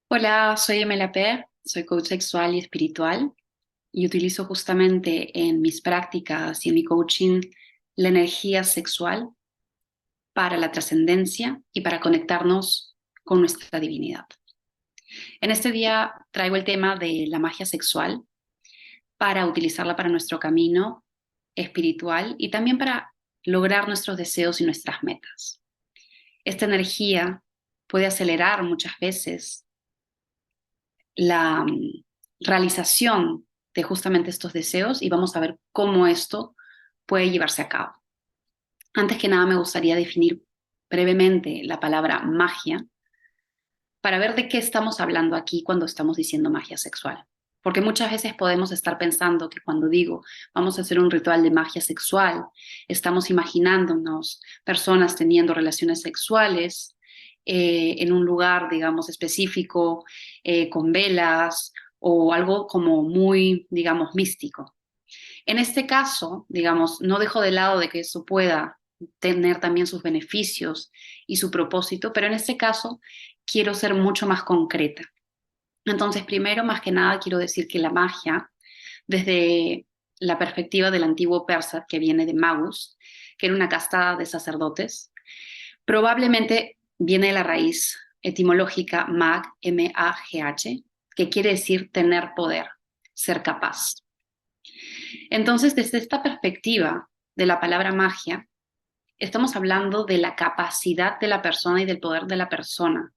Hola, soy MLP, soy coach sexual y espiritual y utilizo justamente en mis prácticas y en mi coaching la energía sexual para la trascendencia y para conectarnos con nuestra divinidad. En este día traigo el tema de la magia sexual para utilizarla para nuestro camino espiritual y también para lograr nuestros deseos y nuestras metas. Esta energía puede acelerar muchas veces la realización de justamente estos deseos y vamos a ver cómo esto puede llevarse a cabo. Antes que nada me gustaría definir brevemente la palabra magia para ver de qué estamos hablando aquí cuando estamos diciendo magia sexual. Porque muchas veces podemos estar pensando que cuando digo vamos a hacer un ritual de magia sexual, estamos imaginándonos personas teniendo relaciones sexuales en un lugar, digamos, específico, con velas o algo como muy, digamos, místico. En este caso, digamos, no dejo de lado de que eso pueda tener también sus beneficios y su propósito, pero en este caso quiero ser mucho más concreta. Entonces, primero, más que nada, quiero decir que la magia, desde la perspectiva del antiguo persa, que viene de magus, que era una casta de sacerdotes, probablemente viene de la raíz etimológica mag, M-A-G-H, que quiere decir tener poder, ser capaz. Entonces, desde esta perspectiva de la palabra magia, estamos hablando de la capacidad de la persona y del poder de la persona,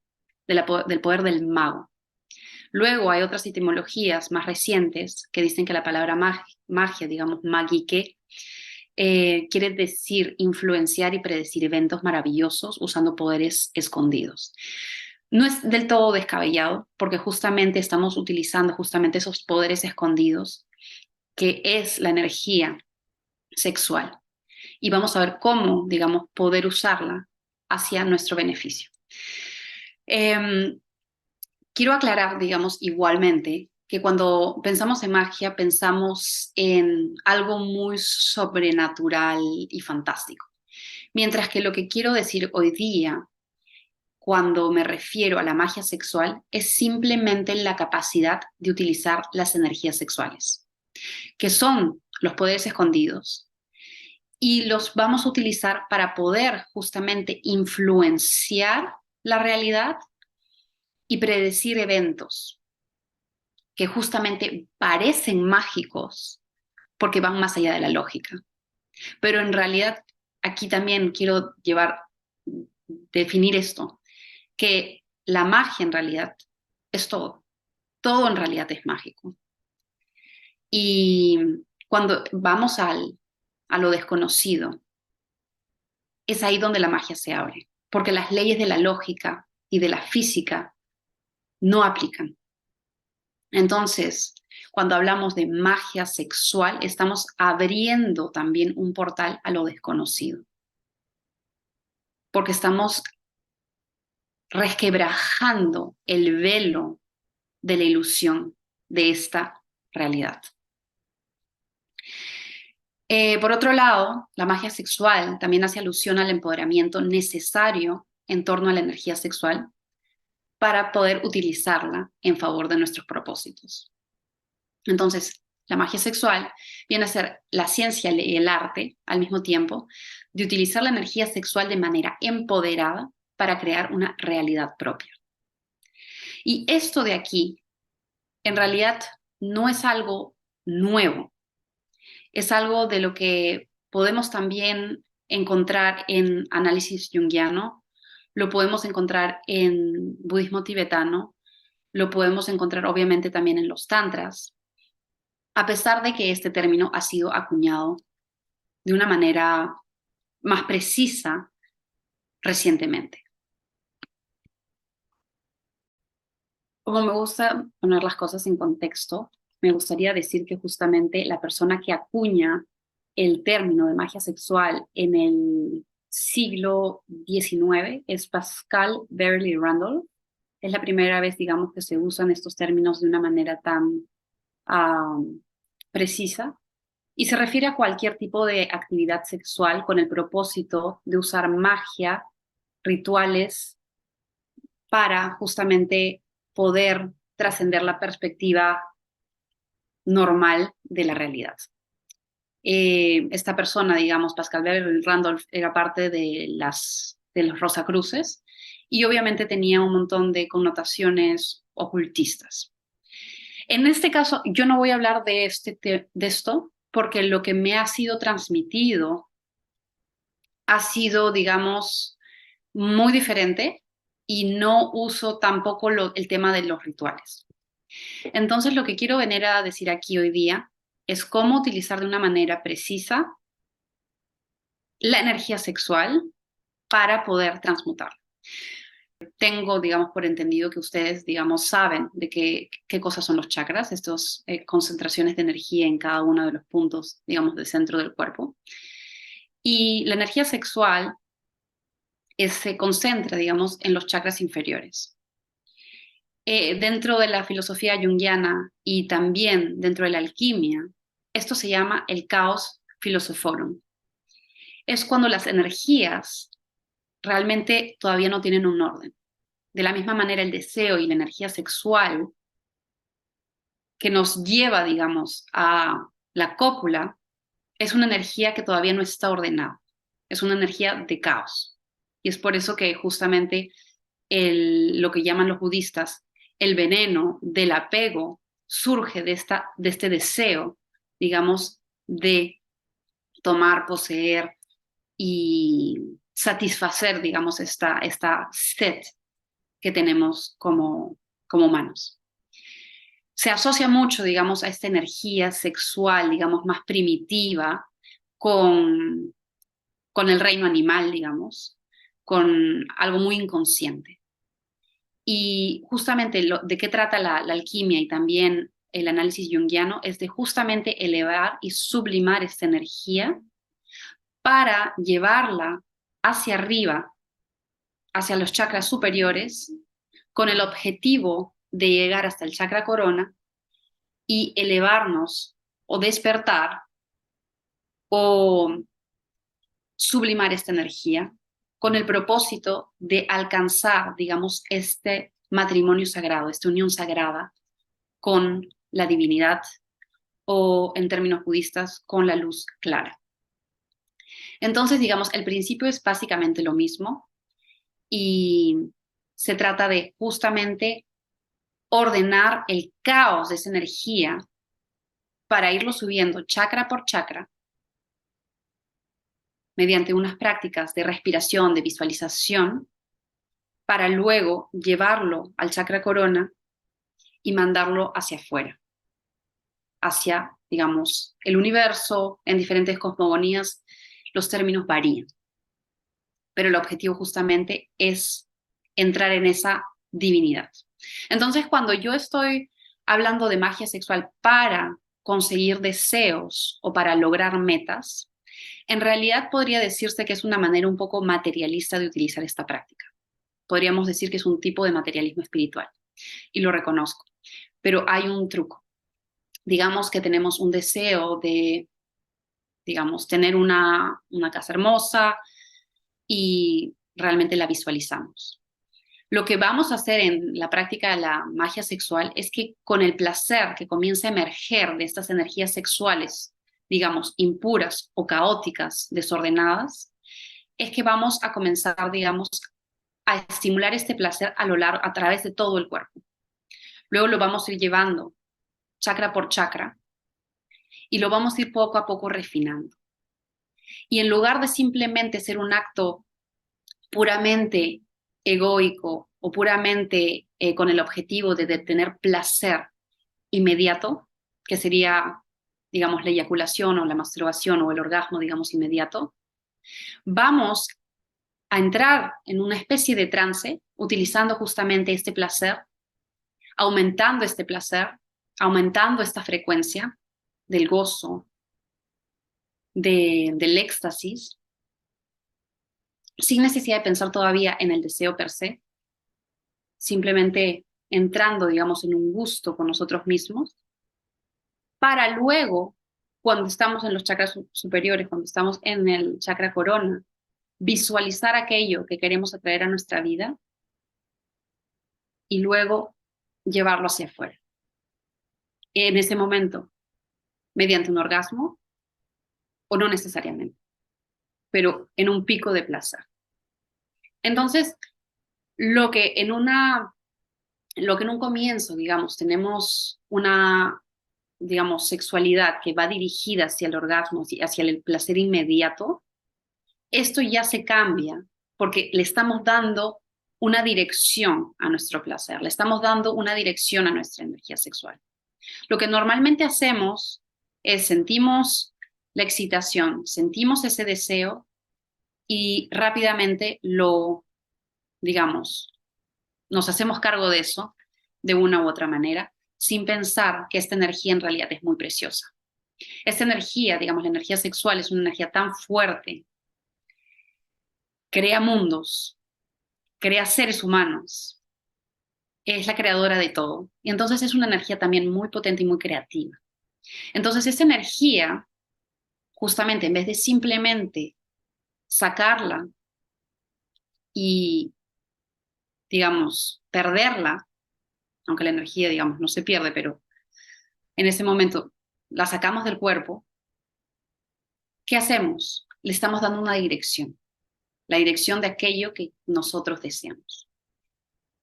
del poder del mago. Luego hay otras etimologías más recientes que dicen que la palabra magia, digamos magique, quiere decir influenciar y predecir eventos maravillosos usando poderes escondidos. No es del todo descabellado porque justamente estamos utilizando justamente esos poderes escondidos que es la energía sexual y vamos a ver cómo, digamos, poder usarla hacia nuestro beneficio. Eh, Quiero aclarar, digamos, igualmente, que cuando pensamos en magia, pensamos en algo muy sobrenatural y fantástico. Mientras que lo que quiero decir hoy día, cuando me refiero a la magia sexual, es simplemente la capacidad de utilizar las energías sexuales, que son los poderes escondidos, y los vamos a utilizar para poder justamente influenciar la realidad y predecir eventos que justamente parecen mágicos porque van más allá de la lógica. Pero en realidad aquí también quiero definir esto, que la magia en realidad es todo. Todo en realidad es mágico. Y cuando vamos a lo desconocido, es ahí donde la magia se abre, porque las leyes de la lógica y de la física no aplican. Entonces, cuando hablamos de magia sexual, estamos abriendo también un portal a lo desconocido, porque estamos resquebrajando el velo de la ilusión de esta realidad. Por otro lado, la magia sexual también hace alusión al empoderamiento necesario en torno a la energía sexual para poder utilizarla en favor de nuestros propósitos. Entonces, la magia sexual viene a ser la ciencia y el arte al mismo tiempo de utilizar la energía sexual de manera empoderada para crear una realidad propia. Y esto de aquí, en realidad, no es algo nuevo, es algo de lo que podemos también encontrar en análisis junguiano, lo podemos encontrar en budismo tibetano, lo podemos encontrar obviamente también en los tantras, a pesar de que este término ha sido acuñado de una manera más precisa recientemente. Como me gusta poner las cosas en contexto, me gustaría decir que justamente la persona que acuña el término de magia sexual en el siglo XIX es Pascal Beverly Randolph. Es la primera vez, digamos, que se usan estos términos de una manera tan precisa y se refiere a cualquier tipo de actividad sexual con el propósito de usar magia, rituales, para justamente poder trascender la perspectiva normal de la realidad. Esta persona, digamos, Pascal Beverly Randolph, era parte de los Rosacruces y obviamente tenía un montón de connotaciones ocultistas. En este caso, yo no voy a hablar de esto porque lo que me ha sido transmitido ha sido, digamos, muy diferente y no uso tampoco el tema de los rituales. Entonces, lo que quiero venir a decir aquí hoy día es cómo utilizar de una manera precisa la energía sexual para poder transmutar. Tengo, digamos, por entendido que ustedes, digamos, saben de qué cosas son los chakras, estas concentraciones de energía en cada uno de los puntos, digamos, del centro del cuerpo. Y la energía sexual se concentra, digamos, en los chakras inferiores. Dentro de la filosofía junguiana y también dentro de la alquimia, esto se llama el caos philosophorum. Es cuando las energías realmente todavía no tienen un orden. De la misma manera, el deseo y la energía sexual que nos lleva, digamos, a la cópula es una energía que todavía no está ordenada. Es una energía de caos. Y es por eso que justamente lo que llaman los budistas el veneno del apego surge de este deseo, digamos, de tomar, poseer y satisfacer, digamos, esta sed que tenemos como humanos. Se asocia mucho, digamos, a esta energía sexual, digamos, más primitiva con el reino animal, digamos, con algo muy inconsciente. Y justamente de qué trata la alquimia y también el análisis junguiano es de justamente elevar y sublimar esta energía para llevarla hacia arriba, hacia los chakras superiores, con el objetivo de llegar hasta el chakra corona y elevarnos o despertar o sublimar esta energía con el propósito de alcanzar, digamos, este matrimonio sagrado, esta unión sagrada con la divinidad o, en términos budistas, con la luz clara. Entonces, digamos, el principio es básicamente lo mismo y se trata de justamente ordenar el caos de esa energía para irlo subiendo chakra por chakra mediante unas prácticas de respiración, de visualización, para luego llevarlo al chakra corona y mandarlo hacia afuera, hacia, digamos, el universo. En diferentes cosmogonías los términos varían, pero el objetivo justamente es entrar en esa divinidad. Entonces, cuando yo estoy hablando de magia sexual para conseguir deseos o para lograr metas, en realidad podría decirse que es una manera un poco materialista de utilizar esta práctica. Podríamos decir que es un tipo de materialismo espiritual, y lo reconozco. Pero hay un truco. Digamos que tenemos un deseo de, digamos, tener una casa hermosa y realmente la visualizamos. Lo que vamos a hacer en la práctica de la magia sexual es que con el placer que comienza a emerger de estas energías sexuales, digamos, impuras o caóticas, desordenadas, es que vamos a comenzar, digamos, a estimular este placer a través de todo el cuerpo. Luego lo vamos a ir llevando chakra por chakra y lo vamos a ir poco a poco refinando. Y en lugar de simplemente ser un acto puramente egoico o puramente con el objetivo de tener placer inmediato, que sería, digamos, la eyaculación o la masturbación o el orgasmo, digamos, inmediato, vamos a entrar en una especie de trance utilizando justamente este placer, aumentando este placer, aumentando esta frecuencia del gozo, del éxtasis, sin necesidad de pensar todavía en el deseo per se, simplemente entrando, digamos, en un gusto con nosotros mismos, para luego, cuando estamos en los chakras superiores, cuando estamos en el chakra corona, visualizar aquello que queremos atraer a nuestra vida y luego llevarlo hacia afuera. En ese momento, mediante un orgasmo, o no necesariamente, pero en un pico de placer. Entonces, lo que en un comienzo, digamos, tenemos una, digamos, sexualidad que va dirigida hacia el orgasmo, hacia el placer inmediato, esto ya se cambia porque le estamos dando una dirección a nuestro placer, le estamos dando una dirección a nuestra energía sexual. Lo que normalmente hacemos es sentimos la excitación, sentimos ese deseo y rápidamente digamos, nos hacemos cargo de eso de una u otra manera, sin pensar que esta energía en realidad es muy preciosa. Esta energía, digamos, la energía sexual es una energía tan fuerte, crea mundos, crea seres humanos, es la creadora de todo. Y entonces es una energía también muy potente y muy creativa. Entonces esa energía, justamente en vez de simplemente sacarla y, digamos, perderla, aunque la energía, digamos, no se pierde, pero en ese momento la sacamos del cuerpo, ¿qué hacemos? Le estamos dando una dirección, la dirección de aquello que nosotros deseamos.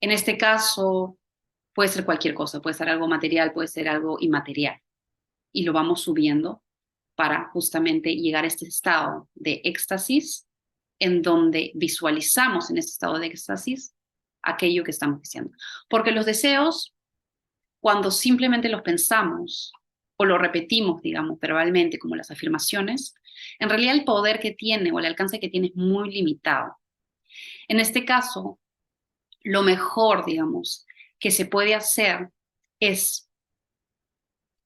En este caso, puede ser cualquier cosa, puede ser algo material, puede ser algo inmaterial. Y lo vamos subiendo para justamente llegar a este estado de éxtasis, en donde visualizamos en este estado de éxtasis aquello que estamos diciendo. Porque los deseos, cuando simplemente los pensamos o lo repetimos, digamos, verbalmente, como las afirmaciones, en realidad el poder que tiene o el alcance que tiene es muy limitado. En este caso, lo mejor, digamos, que se puede hacer es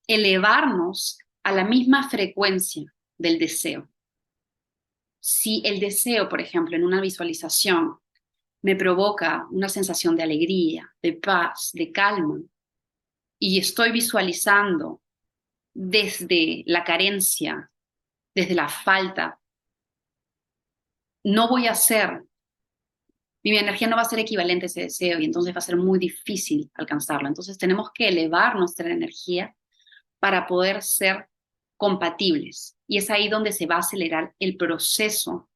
elevarnos a la misma frecuencia del deseo. Si el deseo, por ejemplo, en una visualización me provoca una sensación de alegría, de paz, de calma, y estoy visualizando desde la carencia, desde la falta, no voy a ser, mi energía no va a ser equivalente a ese deseo y entonces va a ser muy difícil alcanzarlo. Entonces tenemos que elevar nuestra energía para poder ser compatibles. Y es ahí donde se va a acelerar el proceso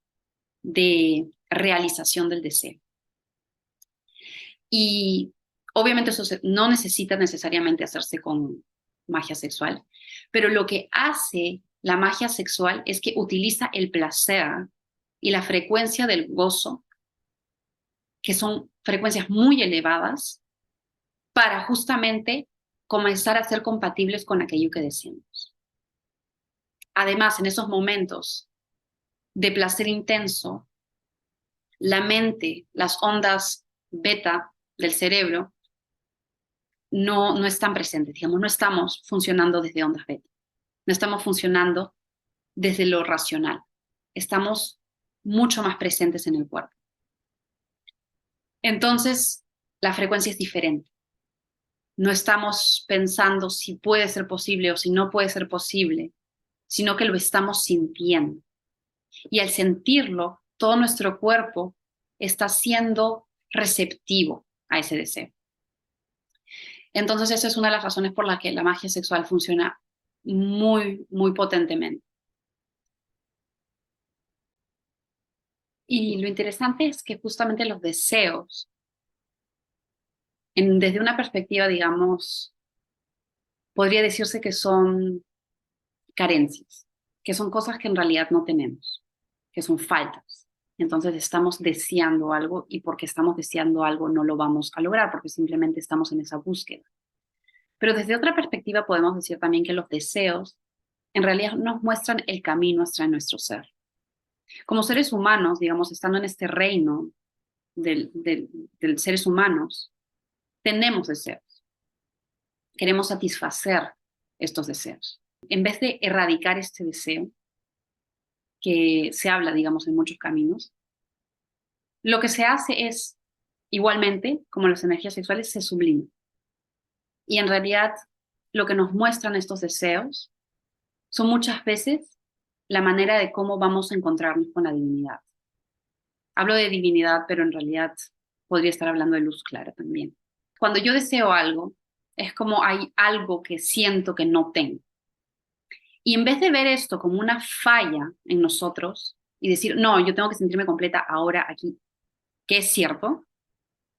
de realización del deseo. Y obviamente eso no necesita necesariamente hacerse con magia sexual, pero lo que hace la magia sexual es que utiliza el placer y la frecuencia del gozo, que son frecuencias muy elevadas, para justamente comenzar a ser compatibles con aquello que deseamos. Además, en esos momentos de placer intenso, la mente, las ondas beta del cerebro no están presentes, digamos, no estamos funcionando desde ondas beta, no estamos funcionando desde lo racional, estamos mucho más presentes en el cuerpo. Entonces, la frecuencia es diferente. No estamos pensando si puede ser posible o si no puede ser posible, sino que lo estamos sintiendo. Y al sentirlo, todo nuestro cuerpo está siendo receptivo a ese deseo. Entonces, esa es una de las razones por las que la magia sexual funciona muy, muy potentemente. Y lo interesante es que justamente los deseos, desde una perspectiva, digamos, podría decirse que son carencias, que son cosas que en realidad no tenemos, que son faltas. Entonces estamos deseando algo y porque estamos deseando algo no lo vamos a lograr porque simplemente estamos en esa búsqueda. Pero desde otra perspectiva podemos decir también que los deseos en realidad nos muestran el camino hacia nuestro ser. Como seres humanos, digamos, estando en este reino del seres humanos, tenemos deseos. Queremos satisfacer estos deseos. En vez de erradicar este deseo, que se habla, digamos, en muchos caminos, lo que se hace es, igualmente, como las energías sexuales, se subliman. Y en realidad, lo que nos muestran estos deseos son muchas veces la manera de cómo vamos a encontrarnos con la divinidad. Hablo de divinidad, pero en realidad podría estar hablando de luz clara también. cuando yo deseo algo, es como hay algo que siento que no tengo. Y en vez de ver esto como una falla en nosotros y decir, no, yo tengo que sentirme completa ahora aquí, que es cierto,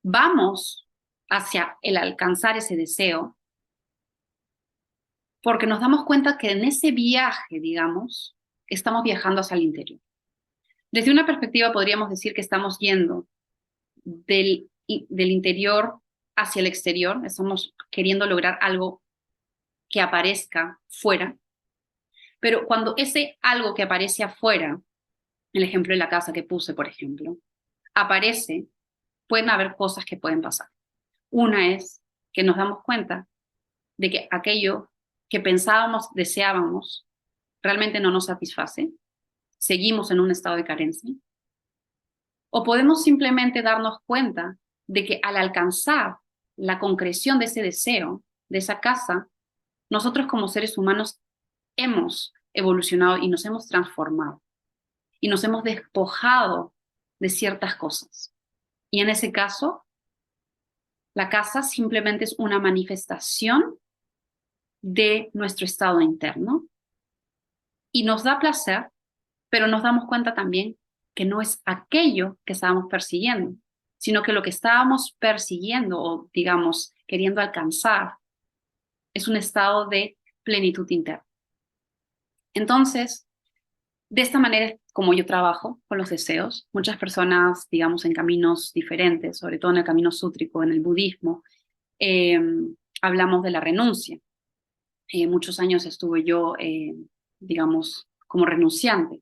vamos hacia el alcanzar ese deseo porque nos damos cuenta que en ese viaje, digamos, estamos viajando hacia el interior. Desde una perspectiva podríamos decir que estamos yendo del interior hacia el exterior, estamos queriendo lograr algo que aparezca fuera, pero cuando ese algo que aparece afuera, el ejemplo de la casa que puse, por ejemplo, aparece, pueden haber cosas que pueden pasar. Una es que nos damos cuenta de que aquello que pensábamos, deseábamos, realmente no nos satisface, seguimos en un estado de carencia, o podemos simplemente darnos cuenta de que al alcanzar la concreción de ese deseo, de esa casa, nosotros como seres humanos hemos evolucionado y nos hemos transformado y nos hemos despojado de ciertas cosas. Y en ese caso, la casa simplemente es una manifestación de nuestro estado interno y nos da placer, pero nos damos cuenta también que no es aquello que estábamos persiguiendo, sino que lo que estábamos persiguiendo o, digamos, queriendo alcanzar es un estado de plenitud interna. Entonces, de esta manera es como yo trabajo con los deseos. Muchas personas, digamos, en caminos diferentes, sobre todo en el camino sútrico, en el budismo, eh, hablamos de la renuncia. Muchos años estuve yo, digamos, como renunciante.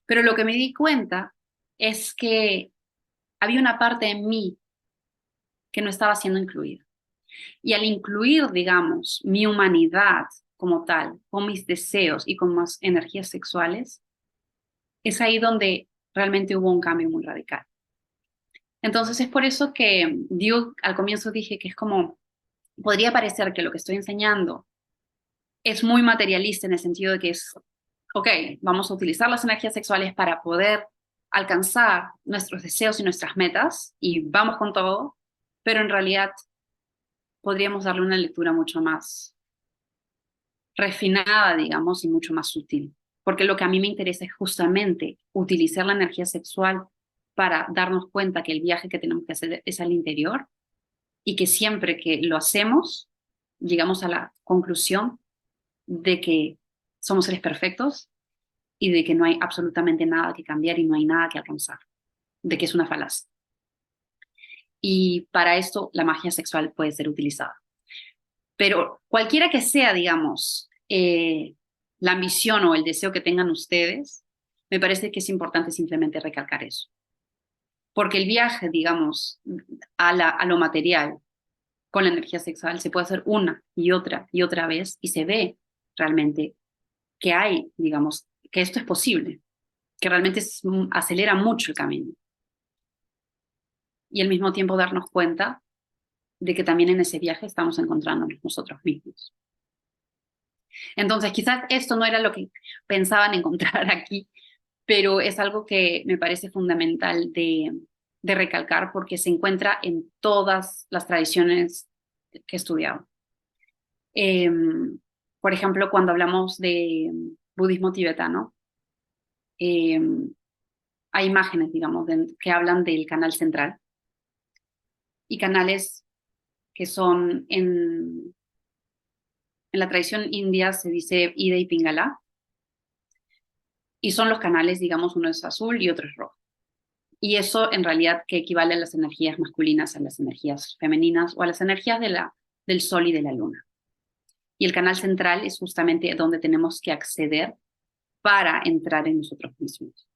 Pero lo que me di cuenta es que había una parte en mí que no estaba siendo incluida. Y al incluir, digamos, mi humanidad como tal, con mis deseos y con más energías sexuales, es ahí donde realmente hubo un cambio muy radical. Entonces es por eso que yo al comienzo dije que es como, podría parecer que lo que estoy enseñando es muy materialista en el sentido de que es, ok, vamos a utilizar las energías sexuales para poder alcanzar nuestros deseos y nuestras metas y vamos con todo, pero en realidad podríamos darle una lectura mucho más refinada, digamos, y mucho más sutil. Porque lo que a mí me interesa es justamente utilizar la energía sexual para darnos cuenta que el viaje que tenemos que hacer es al interior y que siempre que lo hacemos, llegamos a la conclusión de que somos seres perfectos y de que no hay absolutamente nada que cambiar y no hay nada que alcanzar, de que es una falacia. Y para esto la magia sexual puede ser utilizada. Pero cualquiera que sea, digamos, la ambición o el deseo que tengan ustedes, me parece que es importante simplemente recalcar eso. Porque el viaje, digamos, a lo material con la energía sexual se puede hacer una y otra vez y se ve realmente que hay, digamos, que esto es posible, que realmente acelera mucho el camino. Y al mismo tiempo darnos cuenta de que también en ese viaje estamos encontrándonos nosotros mismos. Entonces, quizás esto no era lo que pensaban encontrar aquí, pero es algo que me parece fundamental de recalcar porque se encuentra en todas las tradiciones que he estudiado. Eh, por ejemplo, cuando hablamos de budismo tibetano, eh, hay imágenes, digamos, que hablan del canal central y canales que son en la tradición india se dice Ida y Pingala, y son los canales, digamos, uno es azul y otro es rojo. Y eso en realidad que equivale a las energías masculinas, a las energías femeninas o a las energías del sol y de la luna. Y el canal central es justamente donde tenemos que acceder para entrar en nosotros mismos.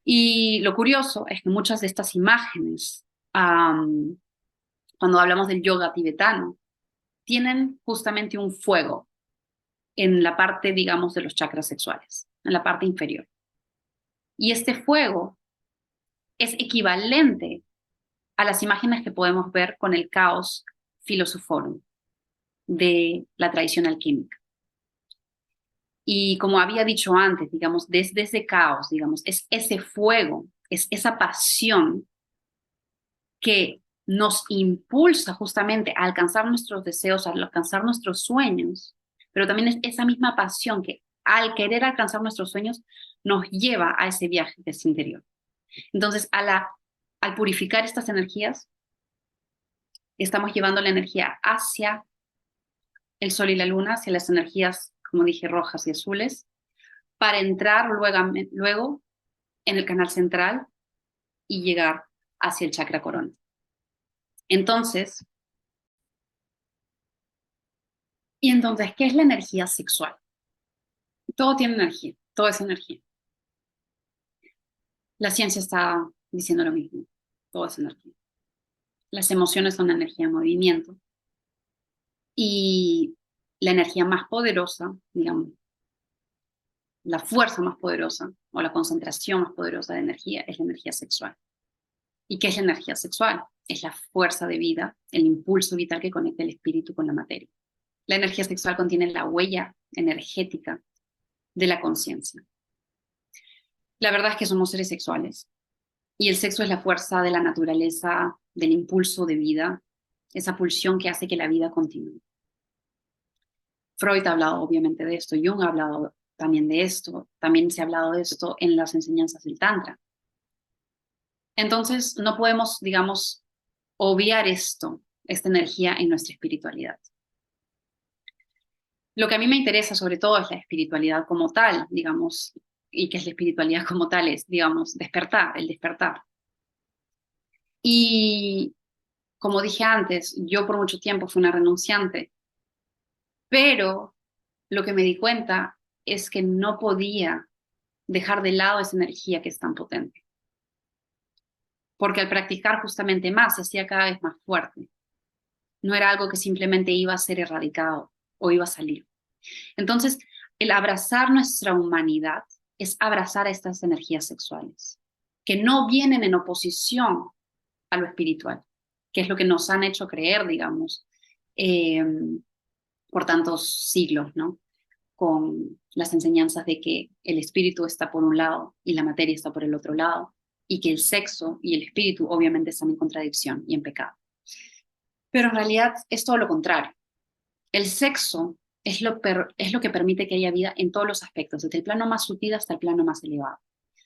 Y lo curioso es que muchas de estas imágenes, cuando hablamos del yoga tibetano, tienen justamente un fuego en la parte, digamos, de los chakras sexuales, en la parte inferior. Y este fuego es equivalente a las imágenes que podemos ver con el caos philosophorum de la tradición alquímica. Y como había dicho antes, digamos, desde ese caos, digamos, es ese fuego, es esa pasión que nos impulsa justamente a alcanzar nuestros deseos, a alcanzar nuestros sueños, pero también es esa misma pasión que al querer alcanzar nuestros sueños nos lleva a ese viaje de ese interior. Entonces, al purificar estas energías, estamos llevando la energía hacia el sol y la luna, hacia las energías, como dije, rojas y azules, para entrar luego en el canal central y llegar hacia el chakra corona. Entonces, ¿qué es la energía sexual? Todo tiene energía, todo es energía. La ciencia está diciendo lo mismo, todo es energía. Las emociones son energía en movimiento. Y la energía más poderosa, digamos, la fuerza más poderosa o la concentración más poderosa de energía es la energía sexual. ¿Y qué es la energía sexual? Es la fuerza de vida, el impulso vital que conecta el espíritu con la materia. La energía sexual contiene la huella energética de la conciencia. La verdad es que somos seres sexuales y el sexo es la fuerza de la naturaleza, del impulso de vida, esa pulsión que hace que la vida continúe. Freud ha hablado obviamente de esto, Jung ha hablado también de esto, también se ha hablado de esto en las enseñanzas del Tantra. Entonces, no podemos, digamos, obviar esta energía en nuestra espiritualidad. Lo que a mí me interesa sobre todo es la espiritualidad como tal, digamos, y que es la espiritualidad como tal, es, digamos, el despertar. Y como dije antes, yo por mucho tiempo fui una renunciante, pero lo que me di cuenta es que no podía dejar de lado esa energía que es tan potente. Porque al practicar justamente más, se hacía cada vez más fuerte. No era algo que simplemente iba a ser erradicado o iba a salir. Entonces, el abrazar nuestra humanidad es abrazar a estas energías sexuales, que no vienen en oposición a lo espiritual, que es lo que nos han hecho creer, digamos, eh, por tantos siglos, ¿no? Con las enseñanzas de que el espíritu está por un lado y la materia está por el otro lado, y que el sexo y el espíritu obviamente están en contradicción y en pecado. Pero en realidad es todo lo contrario. El sexo es lo que permite que haya vida en todos los aspectos, desde el plano más sutil hasta el plano más elevado.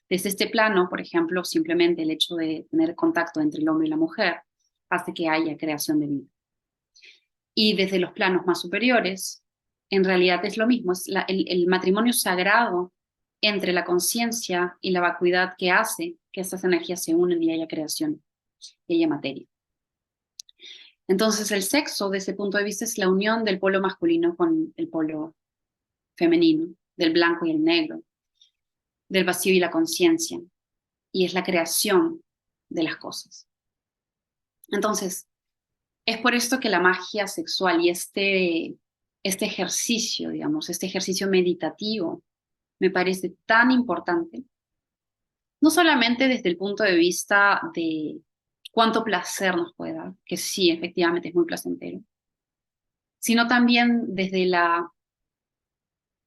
Desde este plano, por ejemplo, simplemente el hecho de tener contacto entre el hombre y la mujer hace que haya creación de vida. Y desde los planos más superiores, en realidad es lo mismo, es el matrimonio sagrado entre la conciencia y la vacuidad que hace que estas energías se unen y haya creación y haya materia. Entonces el sexo, desde ese punto de vista, es la unión del polo masculino con el polo femenino, del blanco y el negro, del vacío y la conciencia, y es la creación de las cosas. Entonces, es por esto que la magia sexual y este ejercicio, digamos, este ejercicio meditativo, me parece tan importante, no solamente desde el punto de vista de cuánto placer nos puede dar, que sí, efectivamente es muy placentero, sino también desde la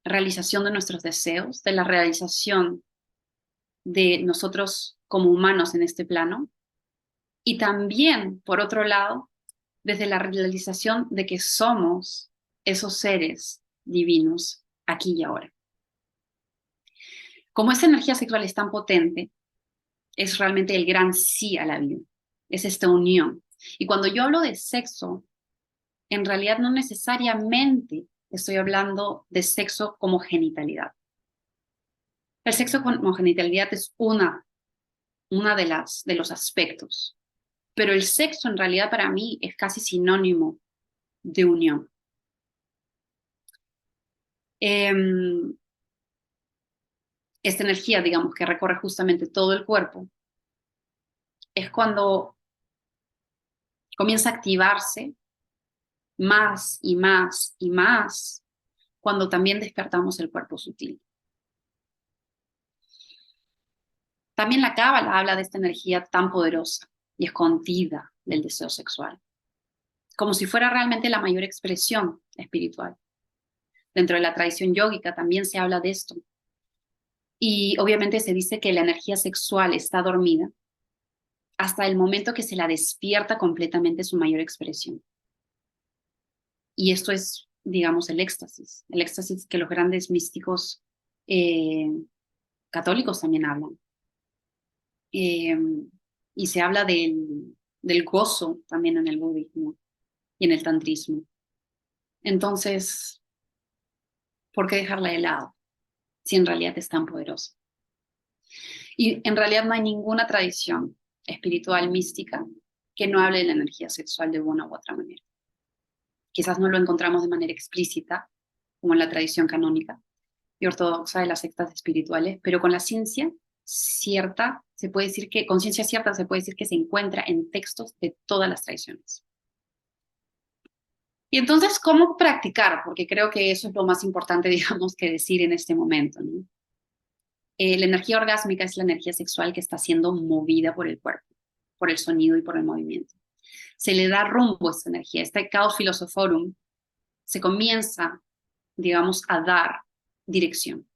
realización de nuestros deseos, de la realización de nosotros como humanos en este plano, y también, por otro lado, desde la realización de que somos esos seres divinos aquí y ahora. Como esta energía sexual es tan potente, es realmente el gran sí a la vida, es esta unión. Y cuando yo hablo de sexo, en realidad no necesariamente estoy hablando de sexo como genitalidad. El sexo como genitalidad es una de los aspectos, pero el sexo en realidad para mí es casi sinónimo de unión. Esta energía, digamos, que recorre justamente todo el cuerpo, es cuando comienza a activarse más y más y más, cuando también despertamos el cuerpo sutil. También la Cábala habla de esta energía tan poderosa y escondida del deseo sexual, como si fuera realmente la mayor expresión espiritual. Dentro de la tradición yógica también se habla de esto. Y obviamente se dice que la energía sexual está dormida hasta el momento que se la despierta completamente su mayor expresión. Y esto es, digamos, el éxtasis que los grandes místicos católicos también hablan. Y se habla del gozo también en el budismo y en el tantrismo. Entonces, ¿por qué dejarla de lado si en realidad es tan poderosa? Y en realidad no hay ninguna tradición espiritual mística que no hable de la energía sexual de una u otra manera. Quizás no lo encontramos de manera explícita, como en la tradición canónica y ortodoxa de las sectas espirituales, pero con la ciencia cierta, se puede decir que, con ciencia cierta se puede decir que se encuentra en textos de todas las tradiciones. Y entonces, ¿cómo practicar? Porque creo que eso es lo más importante, digamos, que decir en este momento, ¿no? La energía orgásmica es la energía sexual que está siendo movida por el cuerpo, por el sonido y por el movimiento. Se le da rumbo a esta energía. Este caos philosophorum se comienza, digamos, a dar dirección.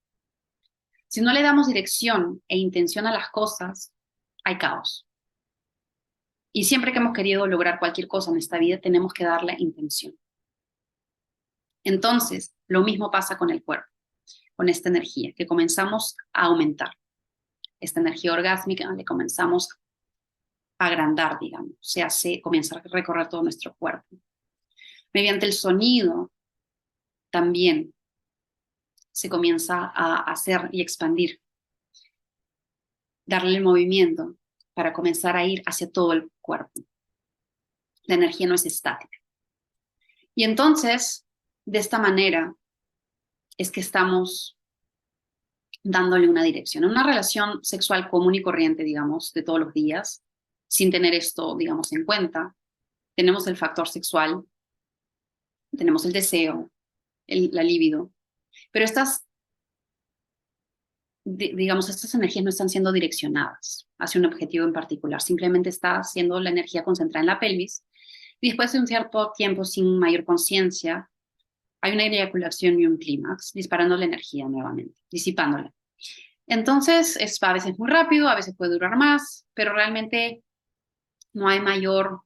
Si no le damos dirección e intención a las cosas, hay caos. Y siempre que hemos querido lograr cualquier cosa en esta vida, tenemos que darle intención. Entonces, lo mismo pasa con el cuerpo, con esta energía, que comenzamos a aumentar. Esta energía orgásmica le comenzamos a agrandar, digamos, se hace comenzar a recorrer todo nuestro cuerpo. Mediante el sonido también se comienza a hacer y expandir, darle el movimiento para comenzar a ir hacia todo el cuerpo. La energía no es estática. Y entonces, de esta manera, es que estamos dándole una dirección. En una relación sexual común y corriente, digamos, de todos los días, sin tener esto, digamos, en cuenta, tenemos el factor sexual, tenemos el deseo, la libido, pero digamos, estas energías no están siendo direccionadas hacia un objetivo en particular, simplemente está siendo la energía concentrada en la pelvis, y después de un cierto tiempo sin mayor conciencia, hay una eyaculación y un clímax, disparando la energía nuevamente, disipándola. Entonces, es a veces muy rápido, a veces puede durar más, pero realmente no hay mayor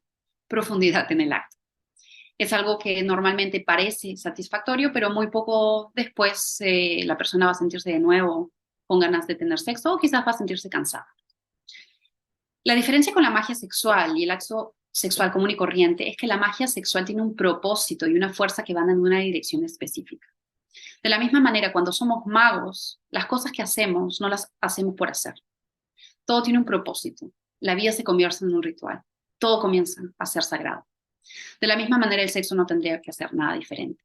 profundidad en el acto. Es algo que normalmente parece satisfactorio, pero muy poco después la persona va a sentirse de nuevo con ganas de tener sexo o quizás va a sentirse cansada. La diferencia con la magia sexual y el acto sexual común y corriente es que la magia sexual tiene un propósito y una fuerza que van en una dirección específica. De la misma manera, cuando somos magos, las cosas que hacemos no las hacemos por hacer. Todo tiene un propósito. La vida se convierte en un ritual. Todo comienza a ser sagrado. De la misma manera, el sexo no tendría que hacer nada diferente.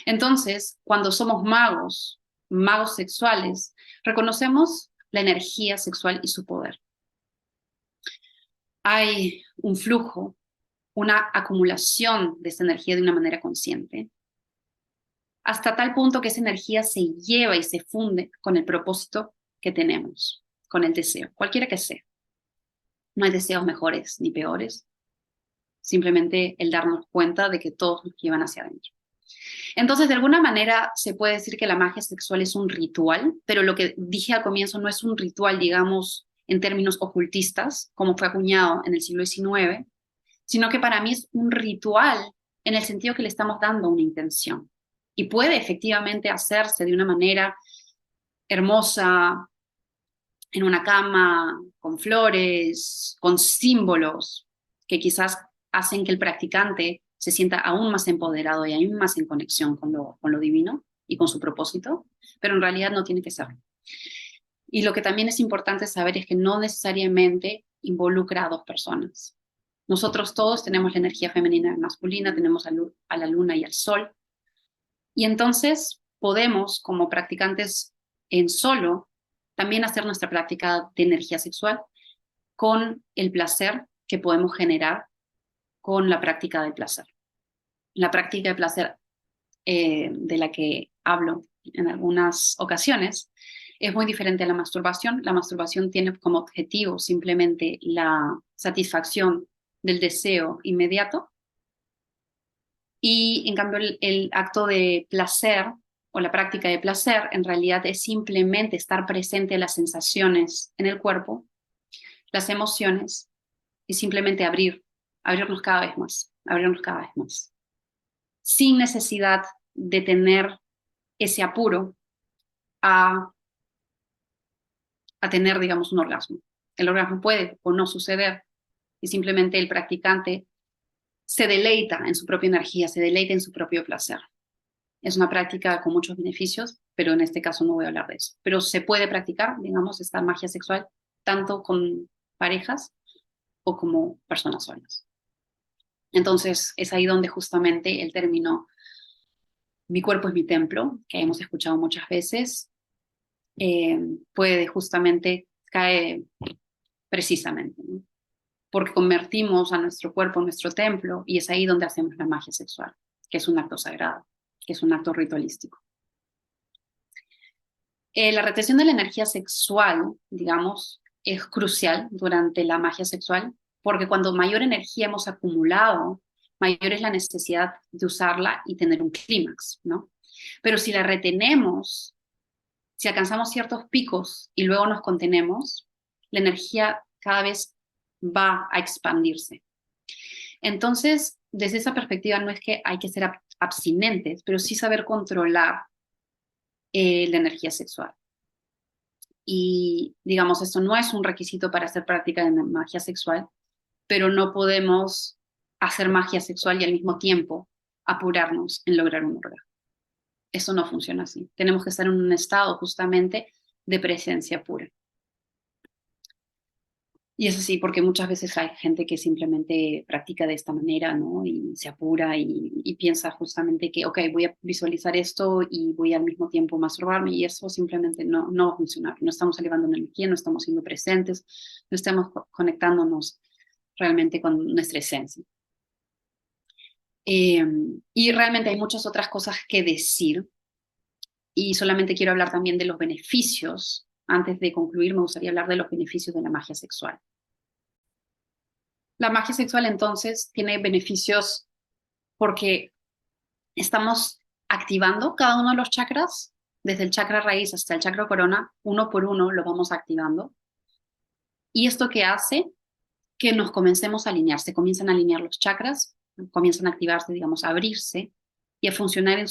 Entonces, cuando somos magos, magos sexuales, reconocemos la energía sexual y su poder. Hay un flujo, una acumulación de esa energía de una manera consciente, hasta tal punto que esa energía se lleva y se funde con el propósito que tenemos, con el deseo, cualquiera que sea. No hay deseos mejores ni peores, simplemente el darnos cuenta de que todos nos llevan hacia adentro. Entonces, de alguna manera, se puede decir que la magia sexual es un ritual, pero lo que dije al comienzo no es un ritual, digamos, en términos ocultistas, como fue acuñado en el siglo XIX, sino que para mí es un ritual en el sentido que le estamos dando una intención. Y puede efectivamente hacerse de una manera hermosa, en una cama, con flores, con símbolos que quizás hacen que el practicante se sienta aún más empoderado y aún más en conexión con lo divino y con su propósito, pero en realidad no tiene que serlo. Y lo que también es importante saber es que no necesariamente involucra a dos personas. Nosotros todos tenemos la energía femenina y masculina, tenemos a la luna y al sol, y entonces podemos, como practicantes en solo, también hacer nuestra práctica de energía sexual con el placer que podemos generar con la práctica del placer. La práctica de placer de la que hablo en algunas ocasiones es muy diferente a la masturbación. La masturbación tiene como objetivo simplemente la satisfacción del deseo inmediato, y en cambio el acto de placer o la práctica de placer en realidad es simplemente estar presente a las sensaciones en el cuerpo, las emociones y simplemente abrirnos cada vez más, abrirnos cada vez más, sin necesidad de tener ese apuro a, a tener, digamos, un orgasmo. El orgasmo puede o no suceder y simplemente el practicante se deleita en su propia energía, se deleita en su propio placer. Es una práctica con muchos beneficios, pero en este caso no voy a hablar de eso. Pero se puede practicar, digamos, esta magia sexual tanto con parejas o como personas solas. Entonces es ahí donde justamente el término mi cuerpo es mi templo, que hemos escuchado muchas veces, puede justamente caer precisamente, ¿no? Porque convertimos a nuestro cuerpo en nuestro templo y es ahí donde hacemos la magia sexual, que es un acto sagrado, que es un acto ritualístico. La retención de la energía sexual, digamos, es crucial durante la magia sexual, porque cuando mayor energía hemos acumulado, mayor es la necesidad de usarla y tener un clímax, ¿no? Pero si la retenemos, si alcanzamos ciertos picos y luego nos contenemos, la energía cada vez va a expandirse. Entonces, desde esa perspectiva no es que hay que ser abstinentes, pero sí saber controlar la energía sexual. Y digamos, esto no es un requisito para hacer práctica de magia sexual, pero no podemos hacer magia sexual y al mismo tiempo apurarnos en lograr un orgasmo. Eso no funciona así. Tenemos que estar en un estado justamente de presencia pura. Y es así porque muchas veces hay gente que simplemente practica de esta manera, ¿no? Y se apura y piensa justamente que, ok, voy a visualizar esto y voy al mismo tiempo masturbarme y eso simplemente no va a funcionar. No estamos elevando energía, no estamos siendo presentes, no estamos conectándonos realmente con nuestra esencia. Y realmente hay muchas otras cosas que decir y solamente quiero hablar también de los beneficios. Antes de concluir, me gustaría hablar de los beneficios de la magia sexual. La magia sexual entonces tiene beneficios porque estamos activando cada uno de los chakras, desde el chakra raíz hasta el chakra corona, uno por uno lo vamos activando. Y esto que hace que nos comencemos a alinear, se comienzan a alinear los chakras, comienzan a activarse, digamos, a abrirse y a funcionar en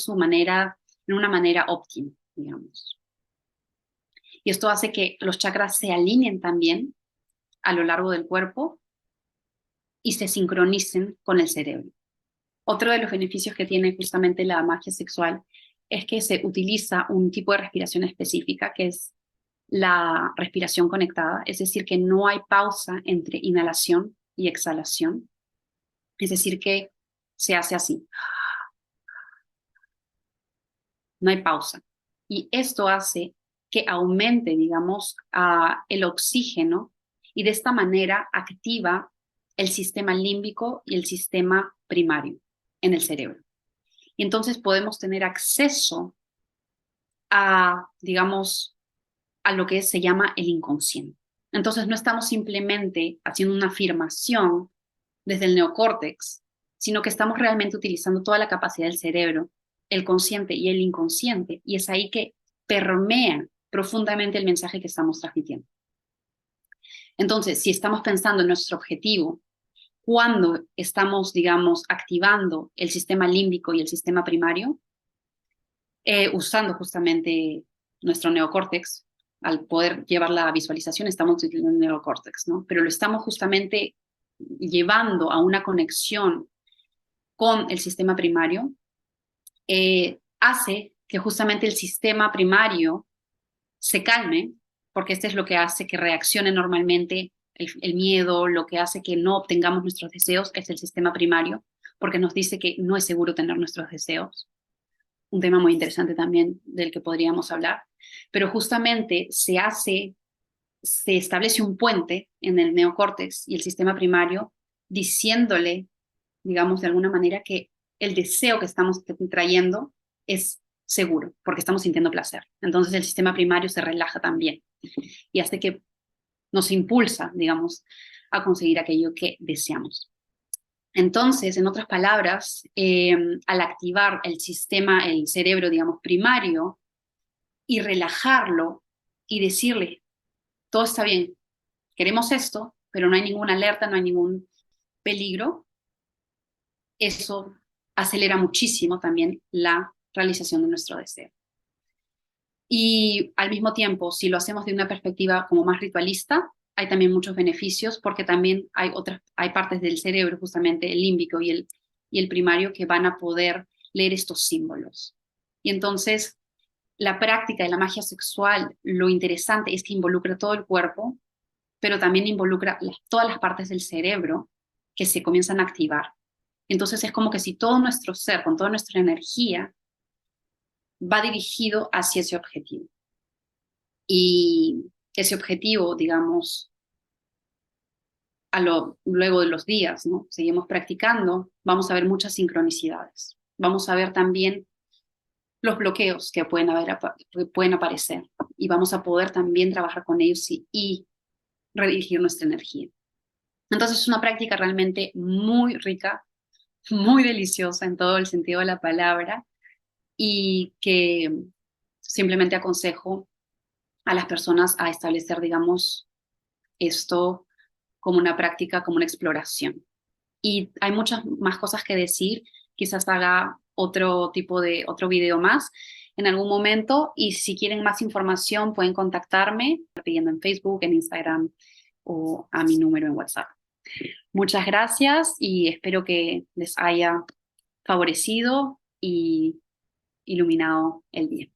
una manera óptima, digamos. Y esto hace que los chakras se alineen también a lo largo del cuerpo y se sincronicen con el cerebro. Otro de los beneficios que tiene justamente la magia sexual es que se utiliza un tipo de respiración específica, que es la respiración conectada, es decir, que no hay pausa entre inhalación y exhalación, es decir, que se hace así, no hay pausa. Y esto hace que aumente, digamos, el oxígeno y de esta manera activa el sistema límbico y el sistema primario en el cerebro. Y entonces podemos tener acceso a, digamos, a lo que se llama el inconsciente. Entonces no estamos simplemente haciendo una afirmación desde el neocórtex, sino que estamos realmente utilizando toda la capacidad del cerebro, el consciente y el inconsciente, y es ahí que permea profundamente el mensaje que estamos transmitiendo. Entonces, si estamos pensando en nuestro objetivo, cuando estamos, digamos, activando el sistema límbico y el sistema primario, usando justamente nuestro neocórtex, al poder llevar la visualización estamos utilizando el neocórtex, ¿no? Pero lo estamos justamente llevando a una conexión con el sistema primario, hace que justamente el sistema primario se calme, porque este es lo que hace que reaccione normalmente el miedo, lo que hace que no obtengamos nuestros deseos es el sistema primario, porque nos dice que no es seguro tener nuestros deseos. Un tema muy interesante también del que podríamos hablar, pero justamente se establece un puente en el neocórtex y el sistema primario diciéndole, digamos, de alguna manera que el deseo que estamos trayendo es seguro, porque estamos sintiendo placer. Entonces el sistema primario se relaja también y hace que nos impulsa, digamos, a conseguir aquello que deseamos. Entonces, en otras palabras, al activar el sistema, el cerebro, digamos, primario, y relajarlo y decirle, todo está bien, queremos esto, pero no hay ninguna alerta, no hay ningún peligro, eso acelera muchísimo también la realización de nuestro deseo. Y al mismo tiempo, si lo hacemos de una perspectiva como más ritualista, hay también muchos beneficios porque también hay partes del cerebro, justamente el límbico y el primario, que van a poder leer estos símbolos. Y entonces, la práctica de la magia sexual, lo interesante es que involucra todo el cuerpo, pero también involucra todas las partes del cerebro que se comienzan a activar. Entonces es como que si todo nuestro ser, con toda nuestra energía, va dirigido hacia ese objetivo. Y ese objetivo, digamos, luego de los días, ¿no? Seguimos practicando, vamos a ver muchas sincronicidades. Vamos a ver también los bloqueos que pueden aparecer y vamos a poder también trabajar con ellos y redirigir nuestra energía. Entonces es una práctica realmente muy rica, muy deliciosa en todo el sentido de la palabra y que simplemente aconsejo a las personas a establecer, digamos, esto como una práctica, como una exploración. Y hay muchas más cosas que decir, quizás haga otro video más en algún momento, y si quieren más información pueden contactarme pidiendo en Facebook, en Instagram o a mi número en WhatsApp. Muchas gracias y espero que les haya favorecido y iluminado el día.